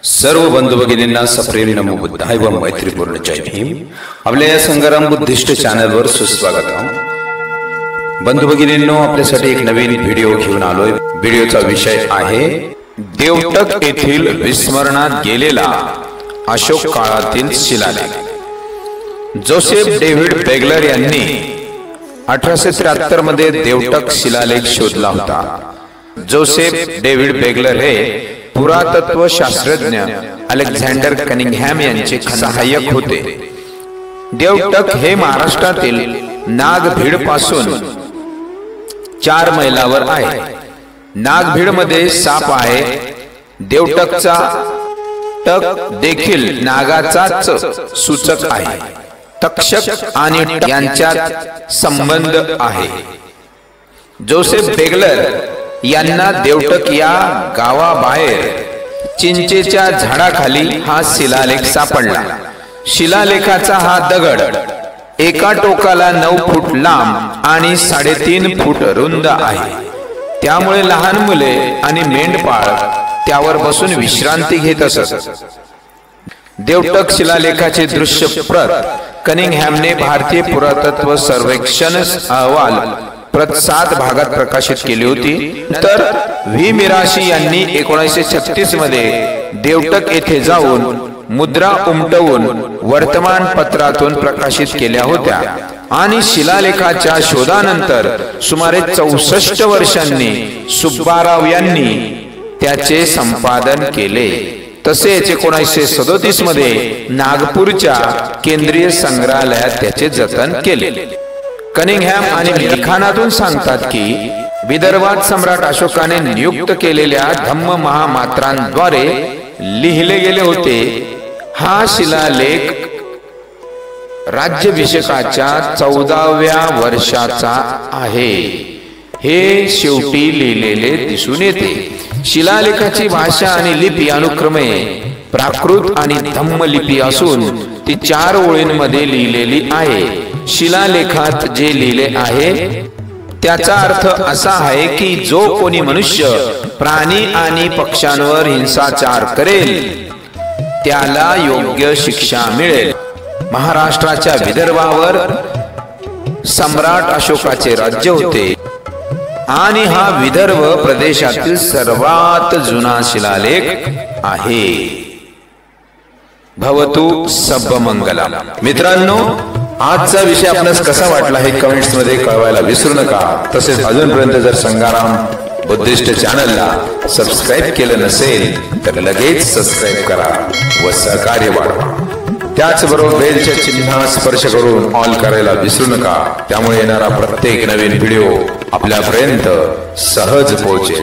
सर्व बंधू भगिनींना सप्रेम नमो बुद्धाय व मैत्रीपूर्ण जय भीम। आपल्या या संग्राम बुद्धिस्ट चॅनलवर सुस्वागत आहे। बंधू भगिनींनो, आपल्यासाठी एक नवीन व्हिडिओ घेऊन आलोय। व्हिडिओचा विषय आहे देवटक येथील विस्मरणात गेलेला अशोक काळातील शिलालेख। जोसेफ डेव्हिड बेगलर यांनी 1873 मध्ये देवटक शिलालेख शोधला होता। जोसेफ डेव्हिड बेगलर हे पुरातत्व शास्त्रज्ञ अलेक्झांडर कनिंगहॅम यांचे सहाय्यक होते। देवटक हे महाराष्ट्रातील नागभीड पासून 4 मैलावर आहे। नागभीड मध्ये साप आहे। देवटकचा टक देखील नागाचाच सूचक आहे। तक्षक आणि यांच्यात संबंध आहे। जोसेफ बेगलर यांना देवटक या गावाबाहेर चिंचेच्या झाडाखाली हा शिलालेख सापडला। शिलालेखाचा हा दगड एका टोकाला 9 फूट लांब आणि 3.5 फूट रुंद आहे। त्यामुळे लहान मुले आणि मेंढपाळ त्यावर बसून विश्रांती घेत असत। देवटक शिलालेखाचे दृश्य प्रत कनिंगहॅमने भारतीय पुरातत्व सर्वेक्षण अहवाल प्रत 7 भागात प्रकाशित केली होती। तर व्ही मिराशी यांनी 1936 मध्ये देवटक येथे जाऊन मुद्रा उमटवून वर्तमानपत्रातून प्रकाशित केल्या होत्या आणि शिलालेखाच्या शोधानंतर सुमारे 64 वर्षांनी सुब्बाराव यांनी त्याचे संपादन केले। तसेच 1937 मध्ये नागपूरच्या केंद्रीय संग्रहालयात त्याचे जतन केले। कनिंगहॅम आणि लिखाणातून सांगतात की विदर्भात सम्राट अशोकाने नियुक्त केलेल्या धम्म महामात्रांद्वारे लिहिले गेले होते। हा शिलालेख राज्याभिषेकाच्या 14व्या वर्षाचा आहे। हे शेवटी लिहिलेले दिसून येते। शिलालेखाची भाषा आणि लिपी अनुक्रमे प्राकृत आणि धम्म लिपी असून ती 4 ओळींमध्ये लिहिलेली आहे। शिलालेखात जे लिहिले आहे त्याचा अर्थ असा आहे की जो कोणी मनुष्य प्राणी आणि पक्ष्यांवर हिंसाचार करेल त्याला योग्य शिक्षा मिळेल। महाराष्ट्राच्या विदर्भावर सम्राट अशोकाचे राज्य होते आणि हा विदर्भ प्रदेशातील सर्वात जुना शिलालेख आहे। भवतु सब्बमंगलम। मित्रांनो, आजचा विषय आपल्यास कसा वाटला हे कमेंट्स मध्ये कळवायला विसरू नका। तसेच अजूनपर्यंत जर संग्राम बुद्धिस्ट चॅनलला सबस्क्राइब केलं नसेल तर लगेच सबस्क्राइब करा व सहकार्य वाढवा। त्याचबरोबर बेलच्या चिन्हास स्पर्श करून ऑल करायला विसरू नका। त्यामुळे येणारा प्रत्येक नवीन व्हिडिओ आपल्यापर्यंत सहज पोहोचेल।